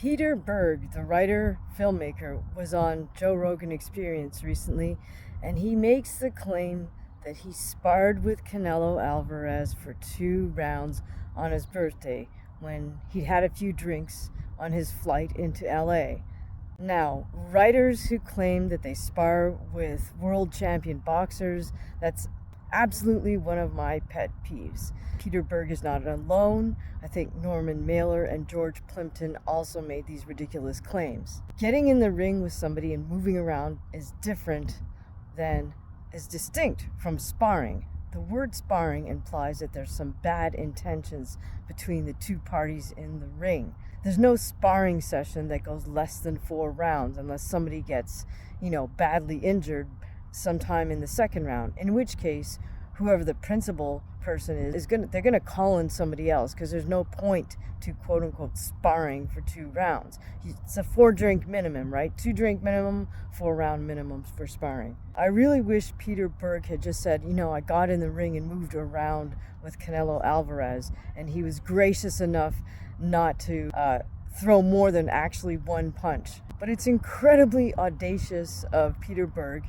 Peter Berg, the writer, filmmaker, was on Joe Rogan Experience recently, and he makes the claim that he sparred with Canelo Alvarez for 2 rounds on his birthday when he'd had a few drinks on his flight into LA. Now, writers who claim that they spar with world champion boxers, that's absolutely one of my pet peeves. Peter Berg is not alone. I think Norman Mailer and George Plimpton also made these ridiculous claims. Getting in the ring with somebody and moving around is distinct from sparring. The word sparring implies that there's some bad intentions between the two parties in the ring. There's no sparring session that goes less than 4 rounds unless somebody gets, badly injured sometime in the second round, in which case whoever the principal person they're going to call in somebody else, because there's no point to quote unquote sparring for 2 rounds. It's a 4-drink minimum, right? 2-drink minimum, 4-round minimums for sparring. I really wish Peter Berg had just said, I got in the ring and moved around with Canelo Alvarez, and he was gracious enough not to throw more than actually 1 punch. But it's incredibly audacious of Peter Berg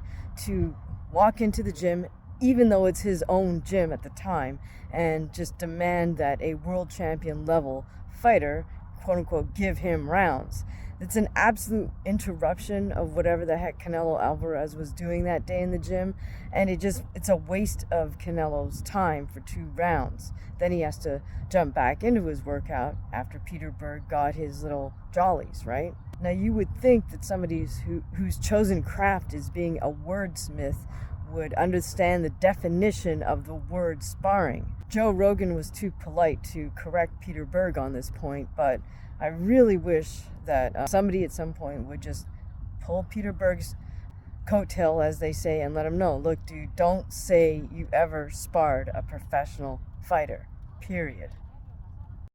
to walk into the gym, even though it's his own gym at the time, and just demand that a world champion level fighter, quote unquote, give him rounds. It's an absolute interruption of whatever the heck Canelo Alvarez was doing that day in the gym, and it's a waste of Canelo's time for 2 rounds. Then he has to jump back into his workout after Peter Berg got his little jollies, right? Now, you would think that somebody whose chosen craft is being a wordsmith would understand the definition of the word sparring. Joe Rogan was too polite to correct Peter Berg on this point, but I really wish that somebody at some point would just pull Peter Berg's coattail, as they say, and let him know, look, dude, don't say you ever sparred a professional fighter, period.